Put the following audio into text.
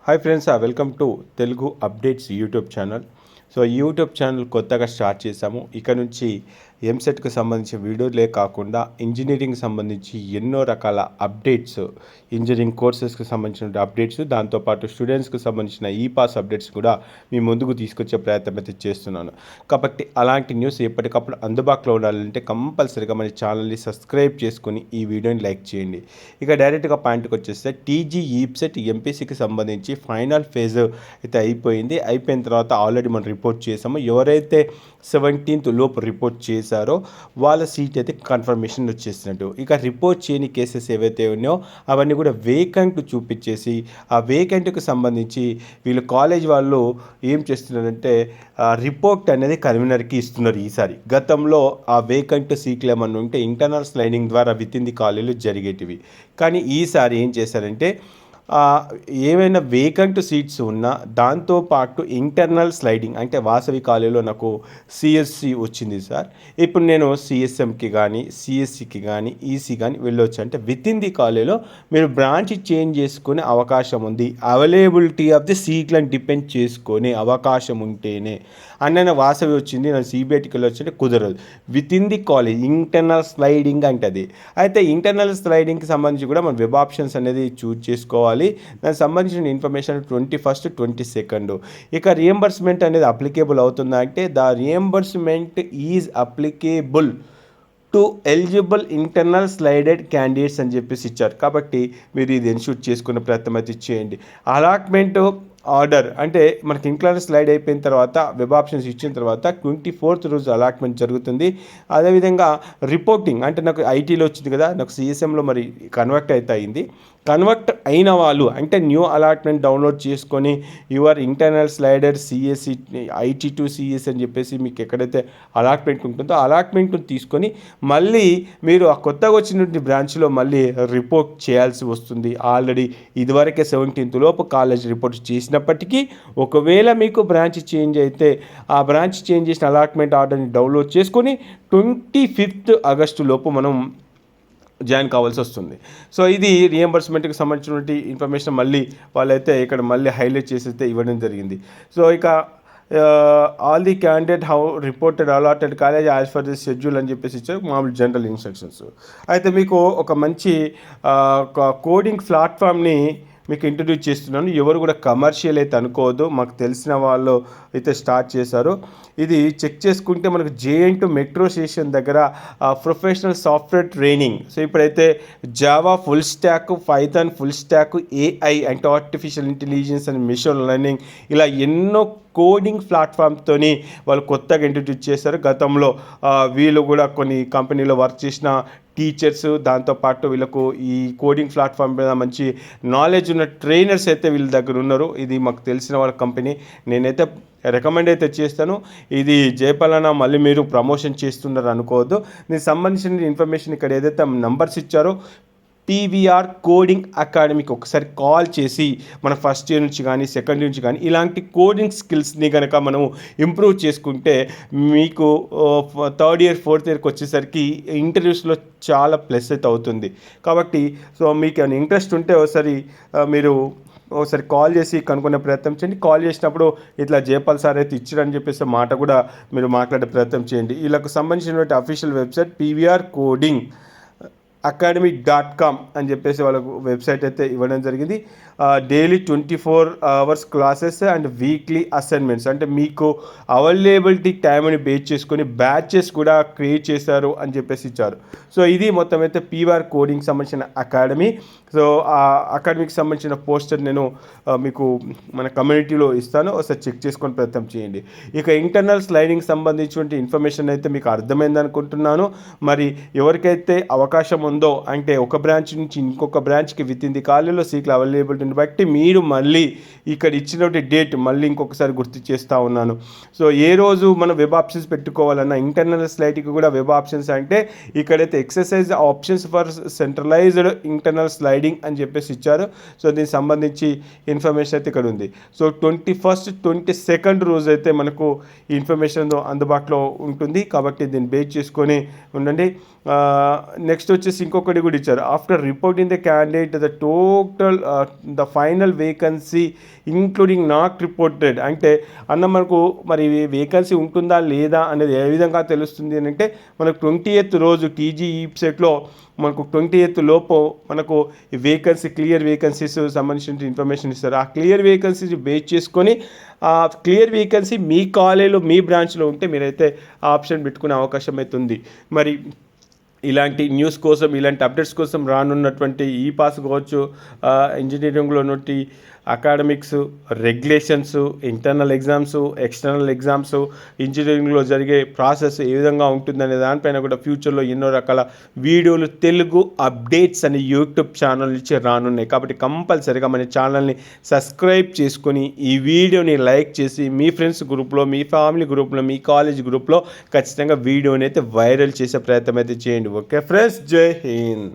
Hi friends, welcome to Telugu updates YouTube channel. So ఈ YouTube channel కొత్తగా start చేశాము. ఇక నుంచి ఎంసెట్కి సంబంధించిన వీడియోలే కాకుండా ఇంజనీరింగ్ సంబంధించి ఎన్నో రకాల అప్డేట్స్, ఇంజనీరింగ్ కోర్సెస్కి సంబంధించిన అప్డేట్స్, దాంతోపాటు స్టూడెంట్స్కి సంబంధించిన ఈ పాస్ అప్డేట్స్ కూడా మీ ముందుకు తీసుకొచ్చే ప్రయత్నం అయితే చేస్తున్నాను. కాబట్టి అలాంటి న్యూస్ ఎప్పటికప్పుడు అందుబాటులో ఉండాలంటే కంపల్సరీగా మన ఛానల్ని సబ్స్క్రైబ్ చేసుకొని ఈ వీడియోని లైక్ చేయండి. ఇక డైరెక్ట్గా పాయింట్కి వచ్చేస్తే టీజీ ఈప్సెట్ ఎంపీసీకి సంబంధించి ఫైనల్ ఫేజ్ అయితే అయిపోయిన తర్వాత ఆల్రెడీ మనం రిపోర్ట్ చేసాము. ఎవరైతే 17th లోపు రిపోర్ట్ చేశారో వాళ్ళ సీట్ అయితే కన్ఫర్మేషన్ వచ్చేసినట్టు. ఇక రిపోర్ట్ చేయని కేసెస్ ఏవైతే ఉన్నాయో అవన్నీ కూడా వేకెంట్ చూపించేసి ఆ వేకెంట్కి సంబంధించి వీళ్ళు కాలేజ్ వాళ్ళు ఏం చేస్తున్నారంటే రిపోర్ట్ అనేది కన్వీనర్కి ఇస్తున్నారు. ఈసారి గతంలో ఆ వేకెంట్ సీట్లు ఏమన్నా ఉంటే ఇంటర్నల్ స్లైడింగ్ ద్వారా విత్ ఇన్ ది కాలేజీలో జరిగేటివి. కానీ ఈసారి ఏం చేశారంటే ఏమైనా వేకెంట్ సీట్స్ ఉన్నా దాంతోపాటు ఇంటర్నల్ స్లైడింగ్ అంటే వాసవి కాలేజీలో నాకు సిఎస్సి వచ్చింది సార్, ఇప్పుడు నేను సిఎస్ఎంకి కానీ సిఎస్సికి కానీ ఈసీ కానీ వెళ్ళొచ్చు అంటే విత్ ఇన్ ది కాలేజీలో మీరు బ్రాంచ్ చేంజ్ చేసుకునే అవకాశం ఉంది. అవైలబిలిటీ ఆఫ్ ది సీట్లను డిపెండ్ చేసుకునే అవకాశం ఉంటేనే. అన్న వాసవి వచ్చింది, నేను సిబిఐటికి వెళ్ళొచ్చు అంటే కుదరదు. With in the college internal sliding అంటే అది. అయితే ఇంటర్నల్ స్లైడింగ్కి సంబంధించి కూడా మనం వెబ్ ఆప్షన్స్ అనేది చూజ్ చేసుకోవాలి. దానికి సంబంధించిన ఇన్ఫర్మేషన్ 21st 22nd. ఇక రియంబర్స్మెంట్ అనేది అప్లికేబుల్ అవుతుందా అంటే the reimbursement is applicable to eligible internal slided candidates అని చెప్పేసి ఇచ్చారు. కాబట్టి మీరు ఇది ఎన్షూర్ చేసుకునే ప్రయత్నం అయితే చేయండి. అలాట్మెంట్ ఆర్డర్ అంటే మనకి ఇంక్లర్ స్లైడ్ అయిపోయిన తర్వాత వెబ్ ఆప్షన్స్ ఇచ్చిన తర్వాత 24th రోజు అలాట్మెంట్ జరుగుతుంది. అదేవిధంగా రిపోర్టింగ్ అంటే నాకు ఐటీలో వచ్చింది కదా, నాకు సిఎస్ఎంలో మరి కన్వర్ట్ అయితే అయింది. కన్వర్ట్ అయిన వాళ్ళు అంటే న్యూ అలాట్మెంట్ డౌన్లోడ్ చేసుకొని your internal slider CSC IT to CS అని చెప్పేసి మీకు ఎక్కడైతే అలాట్మెంట్ ఉంటుందో అలాట్మెంట్ తీసుకొని మళ్ళీ మీరు ఆ కొత్తగా వచ్చిన బ్రాంచ్లో మళ్ళీ రిపోర్ట్ చేయాల్సి వస్తుంది. ఆల్రెడీ ఇదివరకే 17th లోపు కాలేజ్ రిపోర్ట్ చేసినప్పటికీ ఒకవేళ మీకు బ్రాంచ్ చేంజ్ అయితే ఆ బ్రాంచ్ చేంజ్ చేసిన అలాట్మెంట్ ఆర్డర్ని డౌన్లోడ్ చేసుకొని 25th ఆగస్టు లోపు మనం జాయిన్ కావాల్సి వస్తుంది. సో ఇది రియంబర్స్మెంట్కి సంబంధించినటువంటి ఇన్ఫర్మేషన్ మళ్ళీ వాళ్ళైతే ఇక్కడ మళ్ళీ హైలైట్ చేసి అయితే ఇవ్వడం జరిగింది. సో ఇక all the candidate how reported allotted college as for the schedule అని చెప్పేసి ఇచ్చారు, మామూలు జనరల్ ఇన్స్ట్రక్షన్స్. అయితే మీకు ఒక మంచి కోడింగ్ ప్లాట్ఫామ్ని మీకు ఇంట్రడ్యూస్ చేస్తున్నాను. ఎవరు కూడా కమర్షియల్ అయితే అనుకోవద్దు, మాకు తెలిసిన వాళ్ళు అయితే స్టార్ట్ చేశారు. ఇది చెక్ చేసుకుంటే మనకు జేఎన్2 మెట్రో స్టేషన్ దగ్గర ప్రొఫెషనల్ సాఫ్ట్వేర్ ట్రైనింగ్. సో ఇప్పుడైతే Java full stack, Python full stack, AI అంటే artificial intelligence and machine learning ఇలా ఎన్నో కోడింగ్ ప్లాట్ఫామ్తోని వాళ్ళు కొత్తగా ఇంట్రడ్యూస్ చేశారు. గతంలో వీళ్ళు కూడా కొన్ని కంపెనీలో వర్క్ చేసిన టీచర్స్, దాంతోపాటు వీళ్ళకు ఈ కోడింగ్ ప్లాట్ఫామ్ మీద మంచి నాలెడ్జ్ ఉన్న ట్రైనర్స్ అయితే వీళ్ళ దగ్గర ఉన్నారు. ఇది మాకు తెలిసిన వాళ్ళ కంపెనీ, నేనైతే రికమెండ్ అయితే చేస్తాను. ఇది జయపాలన మళ్ళీ మీరు ప్రమోషన్ చేస్తున్నారు అనుకోవద్దు. దీనికి సంబంధించిన ఇన్ఫర్మేషన్ ఇక్కడ ఏదైతే నంబర్స్ ఇచ్చారో పీవీఆర్ కోడింగ్ అకాడమీకి ఒకసారి కాల్ చేసి మన ఫస్ట్ ఇయర్ నుంచి కానీ సెకండ్ ఇయర్ నుంచి కానీ ఇలాంటి కోడింగ్ స్కిల్స్ని కనుక మనము ఇంప్రూవ్ చేసుకుంటే మీకు థర్డ్ ఇయర్ ఫోర్త్ ఇయర్కి వచ్చేసరికి ఇంటర్వ్యూస్లో చాలా ప్లస్ అయితే అవుతుంది. కాబట్టి సో మీకు ఏమైనా ఇంట్రెస్ట్ ఉంటే ఒకసారి కాల్ చేసి కనుక్కునే ప్రయత్నం చేయండి. కాల్ చేసినప్పుడు ఇట్లా జయపాల్ సార్ అయితే ఇచ్చారని చెప్పేసి మాట కూడా మీరు మాట్లాడే ప్రయత్నం చేయండి. వీళ్ళకు సంబంధించినటువంటి official website PVR coding academy.com అని చెప్పేసి వాళ్ళకు వెబ్సైట్ అయితే ఇవ్వడం జరిగింది. Daily 24 hours classes and weekly assignments అంటే మీకు అవైలబిలిటీ టైంని బేస్ చేసుకొని బ్యాచెస్ కూడా క్రియేట్ చేశారు అని చెప్పేసి ఇచ్చారు. సో ఇది మొత్తం అయితే పీవీఆర్ కోడింగ్ సంబంధించిన అకాడమీ. సో ఆ అకాడమీకి సంబంధించిన పోస్టర్ నేను మీకు మన కమ్యూనిటీలో ఇస్తాను, ఒకసారి చెక్ చేసుకొని ప్రయత్నం చేయండి. ఇక ఇంటర్నల్ స్లైడింగ్ సంబంధించిన ఇన్ఫర్మేషన్ అయితే మీకు అర్థమైంది అనుకుంటున్నాను. మరి ఎవరికైతే అవకాశం ఉందో అంటే ఒక బ్రాంచ్ నుంచి ఇంకొక బ్రాంచ్కి విత్ ఇన్ ది కాలేజీలో సీట్లు అవైలబిలిటీని బట్టి మీరు మళ్ళీ ఇక్కడ ఇచ్చినటువంటి డేట్ మళ్ళీ ఇంకొకసారి గుర్తు చేస్తూ ఉన్నాను. సో ఏ రోజు మనం వెబ్ ఆప్షన్స్ పెట్టుకోవాలన్నా ఇంటర్నల్ స్లైడ్కి కూడా వెబ్ ఆప్షన్స్ అంటే ఇక్కడైతే exercise options for centralised internal sliding అని చెప్పేసి ఇచ్చారు. సో దీనికి సంబంధించి ఇన్ఫర్మేషన్ అయితే ఇక్కడ ఉంది. సో 21st 22nd రోజు అయితే మనకు ఇన్ఫర్మేషన్ అందుబాటులో ఉంటుంది. కాబట్టి దీన్ని బేస్ చేసుకొని ఉండండి. నెక్స్ట్ వచ్చేసి ఇంకొకటి కూడా ఇచ్చారు. After reporting the candidate the total the final vacancy including not reported, అంటే అన్న మనకు మరి వేకెన్సీ ఉంటుందా లేదా అనేది ఏ విధంగా తెలుస్తుంది అని అంటే మనకు 20th రోజు టీజీ వెబ్సైట్లో మనకు 20th లోపు మనకు వేకెన్సీ క్లియర్ వేకెన్సీస్ సంబంధించిన ఇన్ఫర్మేషన్ ఇస్తారు. ఆ క్లియర్ వేకెన్సీస్ బేస్ చేసుకొని ఆ క్లియర్ వేకెన్సీ మీ కాలేజీలో మీ బ్రాంచ్లో ఉంటే మీరైతే ఆ ఆప్షన్ పెట్టుకునే అవకాశం అయితే ఉంది. మరి ఇలాంటి న్యూస్ కోసం, ఇలాంటి అప్డేట్స్ కోసం రానున్నటువంటి ఈ పాస్ కావచ్చు, ఇంజనీరింగ్లో ఉన్నటువంటి academics, regulations, internal exams, external exams, ఇంజనీరింగ్లో జరిగే ప్రాసెస్ ఏ విధంగా ఉంటుందనే దానిపైన కూడా ఫ్యూచర్లో ఎన్నో రకాల వీడియోలు తెలుగు అప్డేట్స్ అనే యూట్యూబ్ ఛానల్ నుంచి రానున్నాయి. కాబట్టి కంపల్సరీగా మన ఛానల్ని సబ్స్క్రైబ్ చేసుకొని ఈ వీడియోని లైక్ చేసి మీ ఫ్రెండ్స్ గ్రూప్లో, మీ ఫ్యామిలీ గ్రూప్లో, మీ కాలేజ్ గ్రూప్లో ఖచ్చితంగా వీడియోని అయితే వైరల్ చేసే ప్రయత్నం అయితే చేయండి. ఓకే ఫ్రెండ్స్, జై హింద్.